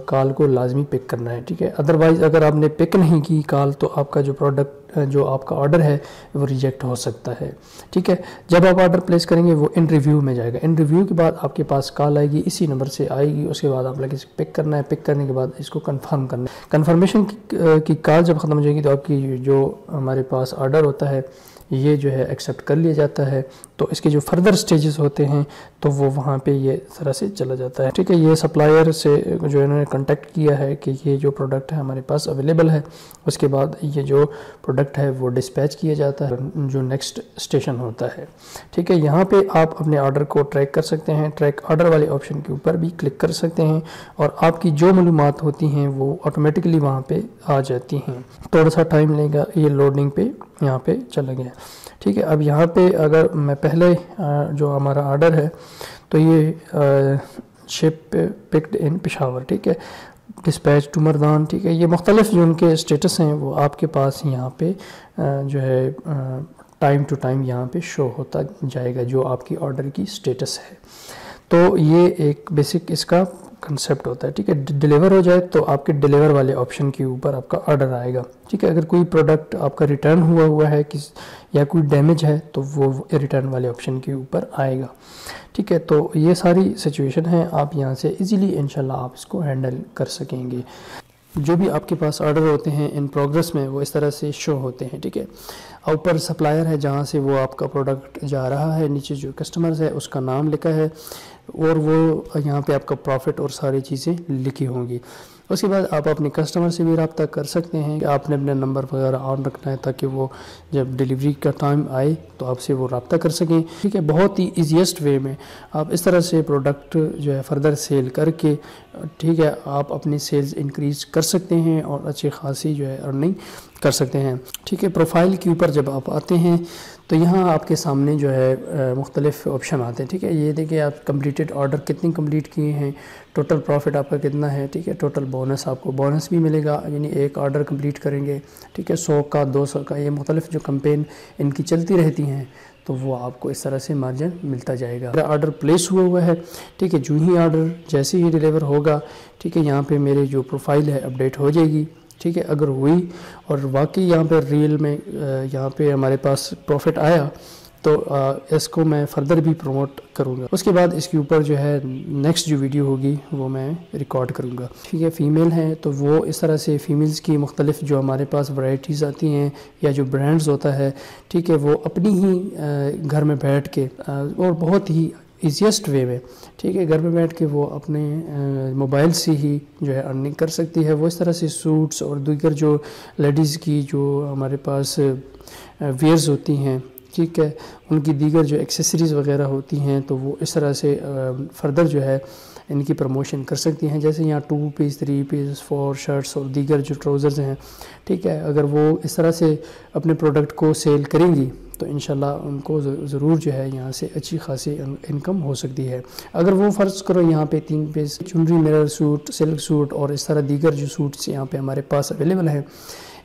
Speaker 1: کال کو لازمی پک کرنا ہے، ٹھیک ہے، ادروائز اگر آپ نے پک نہیں کی کال تو آپ کا جو پروڈکٹ جو آپ کا آرڈر ہے وہ ریجیکٹ ہو سکتا ہے، ٹھیک ہے۔ جب آپ آرڈر پلیس کریں گے وہ ان ریویو میں جائے گا، ان ریویو کے بعد آپ کے پاس کال آئے گی، اسی نمبر سے آئے گی، اس کے بعد آپ لگے پک کرنا ہے، پک کرنے کے بعد اس کو کنفرم کرنا ہے۔ کنفرمیشن کی کال جب ختم ہو جائے گی تو آپ کی جو ہمارے پاس آرڈر ہوتا ہے یہ جو ہے ایکسیپٹ کر لیا جاتا ہے، تو اس کے جو فردر سٹیجز ہوتے ہیں تو وہ وہاں پہ یہ طرح سے چلا جاتا ہے، ٹھیک ہے۔ یہ سپلائر سے جو انہوں نے کنٹیکٹ کیا ہے کہ یہ جو پروڈکٹ ہے ہمارے پاس اویلیبل ہے، اس کے بعد یہ جو پروڈکٹ ہے وہ ڈسپیچ کیا جاتا ہے جو نیکسٹ اسٹیشن ہوتا ہے، ٹھیک ہے۔ یہاں پہ آپ اپنے آرڈر کو ٹریک کر سکتے ہیں، ٹریک آرڈر والے آپشن کے اوپر بھی کلک کر سکتے ہیں، اور آپ کی جو معلومات ہوتی ہیں وہ آٹومیٹکلی وہاں پہ آ جاتی ہیں۔ تھوڑا سا ٹائم لے گا، یہ لوڈنگ پہ یہاں پہ چلا گیا، ٹھیک ہے۔ اب یہاں پہ اگر میں پہلے جو ہمارا آرڈر ہے تو یہ شپ پکڈ ان پشاور، ٹھیک ہے، ڈسپیچ ٹو مردان، ٹھیک ہے، یہ مختلف جو ان کے اسٹیٹس ہیں وہ آپ کے پاس یہاں پہ جو ہے ٹائم ٹو ٹائم یہاں پہ شو ہوتا جائے گا جو آپ کی آرڈر کی اسٹیٹس ہے۔ تو یہ ایک بیسک اس کا کنسیپٹ ہوتا ہے، ٹھیک ہے۔ ڈیلیور ہو جائے تو آپ کے ڈیلیور والے آپشن کے اوپر آپ کا آرڈر آئے گا، ٹھیک ہے۔ اگر کوئی پروڈکٹ آپ کا ریٹرن ہوا ہے یا کوئی ڈیمیج ہے تو وہ ریٹرن والے آپشن کے اوپر آئے گا، ٹھیک ہے، تو یہ ساری سچویشن ہے، آپ یہاں سے ایزیلی انشاءاللہ آپ اس کو ہینڈل کر سکیں گے۔ جو بھی آپ کے پاس آرڈر ہوتے ہیں ان پروگرس میں وہ اس طرح سے شو ہوتے ہیں، ٹھیک ہے۔ اوپر سپلائر ہے جہاں سے وہ آپ کا پروڈکٹ جا رہا ہے، نیچے جو کسٹمرز ہے اس کا نام لکھا ہے، اور وہ یہاں پہ آپ کا پروفٹ اور ساری چیزیں لکھی ہوں گی۔ اس کے بعد آپ اپنے کسٹمر سے بھی رابطہ کر سکتے ہیں کہ آپ نے اپنا نمبر وغیرہ آن رکھنا ہے تاکہ وہ جب ڈیلیوری کا ٹائم آئے تو آپ سے وہ رابطہ کر سکیں، ٹھیک ہے۔ بہت ہی ایزیسٹ وے میں آپ اس طرح سے پروڈکٹ جو ہے فردر سیل کر کے، ٹھیک ہے، آپ اپنی سیلز انکریز کر سکتے ہیں اور اچھی خاصی جو ہے ارننگ کر سکتے ہیں، ٹھیک ہے۔ پروفائل کے اوپر جب آپ آتے ہیں تو یہاں آپ کے سامنے جو ہے مختلف آپشن آتے ہیں، ٹھیک ہے۔ یہ دیکھیں آپ کمپلیٹڈ آرڈر کتنی کمپلیٹ کیے ہیں، ٹوٹل پروفٹ آپ کا کتنا ہے، ٹھیک ہے۔ ٹوٹل بونس آپ کو بونس بھی ملے گا، یعنی ایک آرڈر کمپلیٹ کریں گے، ٹھیک ہے، 100 کا 200 کا، یہ مختلف جو کمپین ان کی چلتی رہتی ہیں تو وہ آپ کو اس طرح سے مارجن ملتا جائے گا۔ میرا آرڈر پلیس ہوا ہے، ٹھیک ہے، جو ہی آرڈر جیسے ہی ڈیلیور ہوگا، ٹھیک ہے، یہاں پہ میرے جو پروفائل ہے اپڈیٹ ہو جائے گی، ٹھیک ہے۔ اگر ہوئی اور واقعی یہاں پہ ریل میں یہاں پہ ہمارے پاس پروفٹ آیا تو اس کو میں فردر بھی پروموٹ کروں گا۔ اس کے بعد اس کے اوپر جو ہے نیکسٹ جو ویڈیو ہوگی وہ میں ریکارڈ کروں گا، ٹھیک ہے۔ فیمیل ہیں تو وہ اس طرح سے فیمیلز کی مختلف جو ہمارے پاس ورائٹیز آتی ہیں یا جو برانڈز ہوتا ہے، ٹھیک ہے، وہ اپنی ہی گھر میں بیٹھ کے اور بہت ہی ایزیسٹ وے میں، ٹھیک ہے، گھر میں بیٹھ کے وہ اپنے موبائل سے ہی جو ہے ارننگ کر سکتی ہے۔ وہ اس طرح سے سوٹس اور دیگر جو لیڈیز کی جو ہمارے پاس ویئرز ہوتی ہیں، ٹھیک ہے، ان کی دیگر جو ایکسیسریز وغیرہ ہوتی ہیں تو وہ اس طرح سے فردر جو ہے ان کی پروموشن کر سکتی ہیں۔ جیسے یہاں 2 پیس 3 پیس 4 شرٹس اور دیگر جو ٹراؤزرز ہیں، ٹھیک ہے، اگر وہ اس طرح سے اپنے پروڈکٹ کو سیل کریں گی تو انشاءاللہ ان کو ضرور جو ہے یہاں سے اچھی خاصی انکم ہو سکتی ہے۔ اگر وہ فرض کرو یہاں پہ 3 پیس چنری مرر سوٹ، سلک سوٹ اور اس طرح دیگر جو سوٹس یہاں پہ ہمارے پاس اویلیبل ہیں،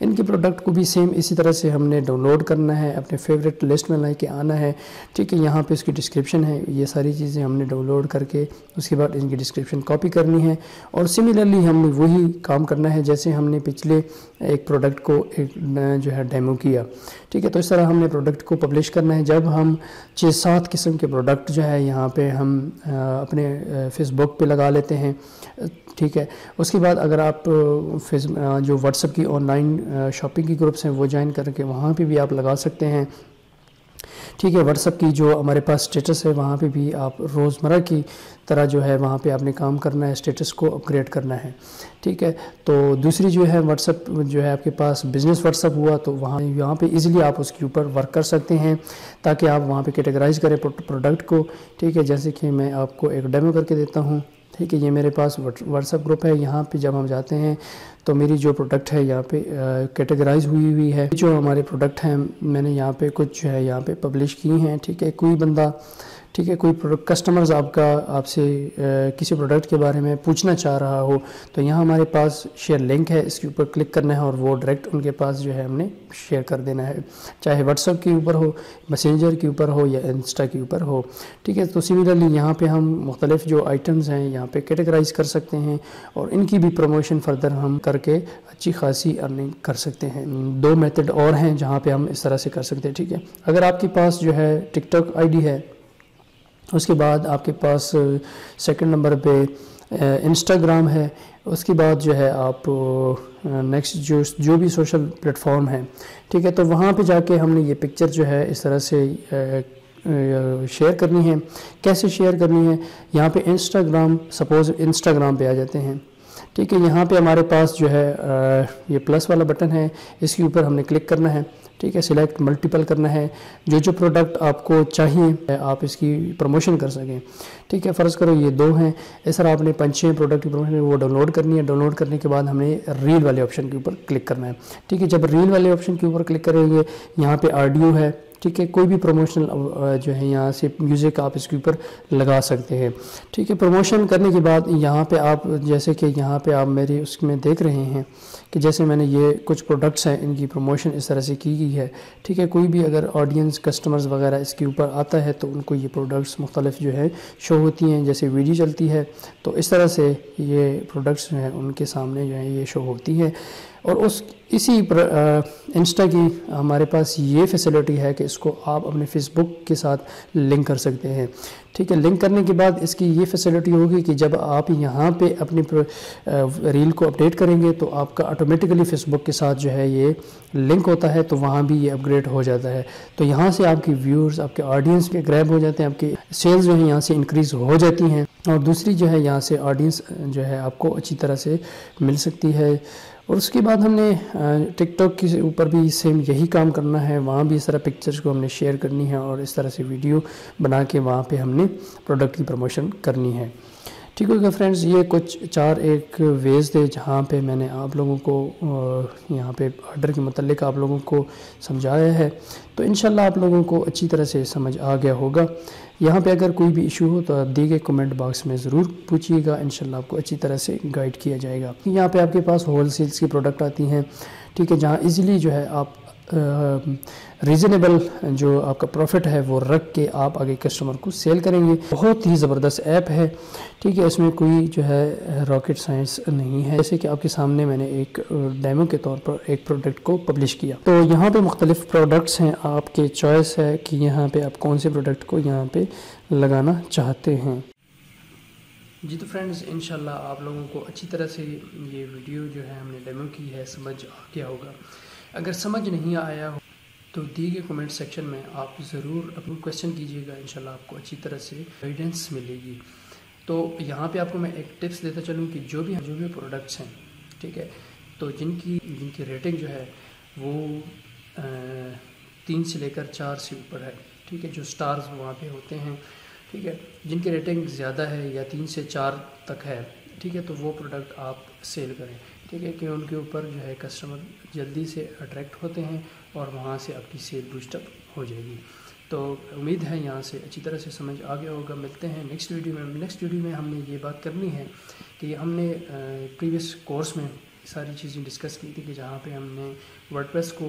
Speaker 1: ان کے پروڈکٹ کو بھی سیم اسی طرح سے ہم نے ڈاؤن لوڈ کرنا ہے، اپنے فیوریٹ لسٹ میں لے کے آنا ہے، ٹھیک ہے۔ یہاں پہ اس کی ڈسکرپشن ہے، یہ ساری چیزیں ہم نے ڈاؤن لوڈ کر کے اس کے بعد ان کی ڈسکرپشن کاپی کرنی ہے، اور سملرلی ہم نے وہی کام کرنا ہے جیسے ہم نے پچھلے ایک پروڈکٹ کو ایک جو ہے ڈیمو کیا، ٹھیک ہے۔ تو اس طرح ہم نے پروڈکٹ کو پبلش کرنا ہے۔ جب ہم 6-7 قسم کے پروڈکٹ جو ہے یہاں پہ ہم اپنے فیس بک پہ لگا لیتے ہیں، ٹھیک ہے۔ اس کے بعد اگر آپ جو واٹس ایپ کی آن لائن شاپنگ کی گروپس ہیں وہ جوائن کر کے وہاں پہ بھی آپ لگا سکتے ہیں، ٹھیک ہے۔ واٹس ایپ کی جو ہمارے پاس اسٹیٹس ہے وہاں پہ بھی آپ روزمرہ کی طرح جو ہے وہاں پہ آپ نے کام کرنا ہے، اسٹیٹس کو اپ گریڈ کرنا ہے، ٹھیک ہے۔ تو دوسری جو ہے واٹس ایپ جو ہے آپ کے پاس بزنس واٹس ایپ ہوا تو یہاں پہ ایزیلی آپ اس کے اوپر ورک کر سکتے ہیں تاکہ آپ وہاں پہ کیٹیگرائز کریں پروڈکٹ کو، ٹھیک ہے۔ جیسے کہ میں آپ کو ایک ڈیمو کر کے دیتا ہوں، ٹھیک ہے۔ یہ میرے پاس واٹس ایپ گروپ ہے، یہاں پہ جب ہم جاتے ہیں تو میری جو پروڈکٹ ہے یہاں پہ کیٹیگرائز ہوئی ہے، جو ہمارے پروڈکٹ ہیں میں نے یہاں پہ کچھ جو ہے یہاں پہ پبلش کی ہیں، ٹھیک ہے۔ کوئی بندہ، ٹھیک ہے، کوئی کسٹمرز آپ سے کسی پروڈکٹ کے بارے میں پوچھنا چاہ رہا ہو تو یہاں ہمارے پاس شیئر لنک ہے، اس کے اوپر کلک کرنا ہے اور وہ ڈائریکٹ ان کے پاس جو ہے ہم نے شیئر کر دینا ہے، چاہے واٹس ایپ کے اوپر ہو، میسنجر کے اوپر ہو یا انسٹا کے اوپر ہو، ٹھیک ہے۔ تو سملرلی یہاں پہ ہم مختلف جو آئٹمز ہیں یہاں پہ کیٹیگرائز کر سکتے ہیں اور ان کی بھی پروموشن فردر ہم کر کے اچھی خاصی ارننگ کر سکتے ہیں۔ 2 میتھڈ اور ہیں جہاں پہ ہم اس طرح سے کر سکتے ہیں، ٹھیک ہے۔ اگر آپ کے پاس جو ہے ٹک ٹاک آئی ڈی ہے، اس کے بعد آپ کے پاس سیکنڈ نمبر پہ انسٹاگرام ہے، اس کے بعد جو ہے آپ نیکسٹ جو بھی سوشل پلیٹ فارم ہے، ٹھیک ہے، تو وہاں پہ جا کے ہم نے یہ پکچر جو ہے اس طرح سے شیئر کرنی ہے۔ کیسے شیئر کرنی ہے؟ یہاں پہ سپوز انسٹاگرام پہ آ جاتے ہیں، ٹھیک ہے۔ یہاں پہ ہمارے پاس جو ہے یہ پلس والا بٹن ہے، اس کے اوپر ہم نے کلک کرنا ہے، ٹھیک ہے۔ سلیکٹ ملٹیپل کرنا ہے، جو پروڈکٹ آپ کو چاہیے آپ اس کی پروموشن کر سکیں، ٹھیک ہے۔ فرض کرو یہ 2 ہیں، اس طرح آپ نے 5-6 پروڈکٹ کی پروموشن وہ ڈاؤن لوڈ کرنی ہے۔ ڈاؤن لوڈ کرنے کے بعد ہم نے ریل والے آپشن کے اوپر کلک کرنا ہے، ٹھیک ہے۔ جب ریل والے آپشن کے اوپر کلک کریں گے یہاں پہ آڈیو ہے، ٹھیک ہے، کوئی بھی پروموشنل جو ہے یہاں سے میوزک آپ اس کے اوپر لگا سکتے ہیں، ٹھیک ہے۔ پروموشن کرنے کے بعد یہاں پہ آپ جیسے کہ یہاں پہ آپ میری اس میں دیکھ رہے ہیں کہ جیسے میں نے یہ کچھ پروڈکٹس ہیں ان کی پروموشن اس طرح سے کی گئی ہے، ٹھیک ہے۔ کوئی بھی اگر آڈینس کسٹمرز وغیرہ اس کے اوپر آتا ہے تو ان کو یہ پروڈکٹس مختلف جو ہے شو ہوتی ہیں، جیسے ویڈیو چلتی ہے تو اس طرح سے یہ پروڈکٹس جو ہیں ان کے سامنے جو ہے یہ شو ہوتی ہے۔ اور اسی انسٹا کی ہمارے پاس یہ فیسلٹی ہے کہ اس کو آپ اپنے فیس بک کے ساتھ لنک کر سکتے ہیں، ٹھیک ہے۔ لنک کرنے کے بعد اس کی یہ فیسلٹی ہوگی کہ جب آپ یہاں پہ اپنی ریل کو اپڈیٹ کریں گے تو آپ کا آٹومیٹکلی فیس بک کے ساتھ جو ہے یہ لنک ہوتا ہے، تو وہاں بھی یہ اپ گریڈ ہو جاتا ہے، تو یہاں سے آپ کی ویورز، آپ کے آڈینس کے گریب ہو جاتے ہیں، آپ کی سیلز جو ہیں یہاں سے انکریز ہو جاتی ہیں، اور دوسری جو ہے یہاں سے آڈینس جو ہے آپ کو اچھی طرح سے مل سکتی ہے۔ اور اس کے بعد ہم نے ٹک ٹاک کے اوپر بھی سیم یہی کام کرنا ہے، وہاں بھی اس طرح پکچرز کو ہم نے شیئر کرنی ہے اور اس طرح سے ویڈیو بنا کے وہاں پہ ہم نے پروڈکٹ کی پروموشن کرنی ہے۔ ٹھیک ہوگا فرینڈز، یہ کچھ 4 ویز تھے جہاں پہ میں نے آپ لوگوں کو یہاں پہ آرڈر کے متعلق آپ لوگوں کو سمجھایا ہے، تو انشاءاللہ آپ لوگوں کو اچھی طرح سے سمجھ آ گیا ہوگا۔ یہاں پہ اگر کوئی بھی ایشو ہو تو آپ دیے گئے کمنٹ باکس میں ضرور پوچھیے گا، انشاءاللہ آپ کو اچھی طرح سے گائیڈ کیا جائے گا۔ یہاں پہ آپ کے پاس ہول سیلز کی پروڈکٹ آتی ہیں، ٹھیک ہے، جہاں ایزیلی جو ہے آپ ریزنیبل جو آپ کا پروفٹ ہے وہ رکھ کے آپ آگے کسٹمر کو سیل کریں گے۔ بہت ہی زبردست ایپ ہے، ٹھیک ہے، اس میں کوئی جو ہے راکٹ سائنس نہیں ہے، جیسے کہ آپ کے سامنے میں نے ایک ڈیمو کے طور پر ایک پروڈکٹ کو پبلش کیا۔ تو یہاں پہ مختلف پروڈکٹس ہیں، آپ کے چوائس ہے کہ یہاں پہ آپ کون سے پروڈکٹ کو یہاں پہ لگانا چاہتے ہیں۔ جی تو فرینڈز، انشاءاللہ آپ لوگوں کو اچھی طرح سے یہ ویڈیو جو ہے ہم نے ڈیمو کی ہے سمجھ آ گیا ہوگا۔ اگر سمجھ نہیں آیا ہو تو دیے گئے کمنٹ سیکشن میں آپ ضرور اپنا کویشچن کیجیے گا، انشاءاللہ آپ کو اچھی طرح سے گائیڈنس ملے گی۔ تو یہاں پہ آپ کو میں ایک ٹپس دیتا چلوں کہ جو بھی پروڈکٹس ہیں، ٹھیک ہے، تو جن کی ریٹنگ جو ہے وہ 3 سے لے کر 4 سے اوپر ہے، ٹھیک ہے، جو سٹارز وہاں پہ ہوتے ہیں، ٹھیک ہے، جن کی ریٹنگ زیادہ ہے یا 3 سے 4 تک ہے، ٹھیک ہے، تو وہ پروڈکٹ آپ سیل کریں، ٹھیک ہے، کہ ان کے اوپر جو ہے کسٹمر جلدی سے اٹریکٹ ہوتے ہیں اور وہاں سے آپ کی سیل بوسٹ اپ ہو جائے گی۔ تو امید ہے یہاں سے اچھی طرح سے سمجھ آ گیا ہوگا۔ ملتے ہیں نیکسٹ ویڈیو میں ہم نے یہ بات کرنی ہے کہ ہم نے پریویس کورس میں ساری چیزیں ڈسکس کی تھی کہ جہاں پہ ہم نے ورڈپریس کو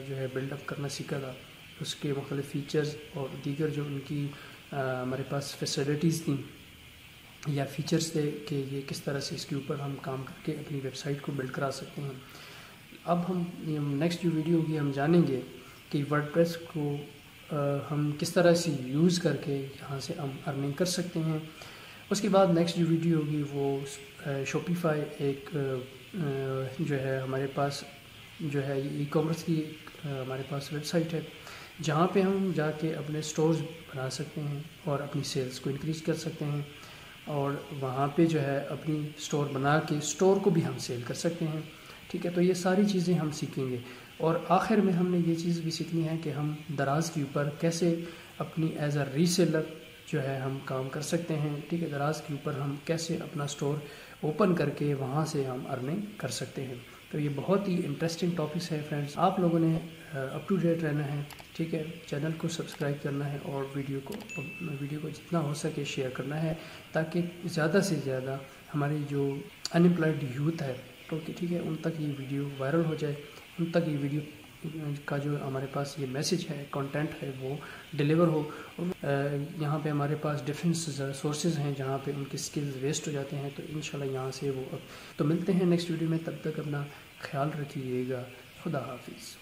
Speaker 1: جو ہے بلڈ اپ کرنا سیکھا تھا، اس کے مختلف فیچرز اور دیگر جو ان کی ہمارے پاس فیسلٹیز تھیں یا فیچرز تھے کہ یہ کس طرح سے اس کے اوپر ہم کام کر کے اپنی ویب سائٹ کو بلڈ کرا سکتے ہیں۔ اب ہم نیکسٹ جو ویڈیو ہوگی ہم جانیں گے کہ ورڈپریس کو ہم کس طرح سے یوز کر کے یہاں سے ہم ارننگ کر سکتے ہیں۔ اس کے بعد نیکسٹ جو ویڈیو ہوگی وہ شاپیفائی ایک جو ہے ہمارے پاس جو ہے ای کامرس کی ہمارے پاس ویب سائٹ ہے، جہاں پہ ہم جا کے اپنے سٹورز بنا سکتے ہیں اور اپنی سیلز کو انکریز کر سکتے ہیں، اور وہاں پہ جو ہے اپنی سٹور بنا کے سٹور کو بھی ہم سیل کر سکتے ہیں، ٹھیک ہے۔ تو یہ ساری چیزیں ہم سیکھیں گے، اور آخر میں ہم نے یہ چیز بھی سیکھنی ہے کہ ہم دراز کے اوپر کیسے اپنی ایز اے ری سیلر جو ہے ہم کام کر سکتے ہیں، ٹھیک ہے، دراز کے اوپر ہم کیسے اپنا سٹور اوپن کر کے وہاں سے ہم ارننگ کر سکتے ہیں۔ تو یہ بہت ہی انٹرسٹنگ ٹاپکس ہے فرینڈز، آپ لوگوں نے اپ ٹو ڈیٹ رہنا ہے، ٹھیک ہے، چینل کو سبسکرائب کرنا ہے اور ویڈیو کو جتنا ہو سکے شیئر کرنا ہے، تاکہ زیادہ سے زیادہ ہماری جو ان امپلائڈ یوتھ ہے، ٹھیک ہے، ان تک یہ ویڈیو وائرل ہو جائے، ان تک یہ ویڈیو کا جو ہمارے پاس یہ میسج ہے، کنٹینٹ ہے، وہ ڈیلیور ہو۔ یہاں پہ ہمارے پاس ڈفرینٹ سورسز ہیں جہاں پہ ان کے سکلز ویسٹ ہو جاتے ہیں، تو انشاءاللہ یہاں سے وہ تو ملتے ہیں نیکسٹ ویڈیو میں، تب تک اپنا خیال رکھیے گا، خدا حافظ۔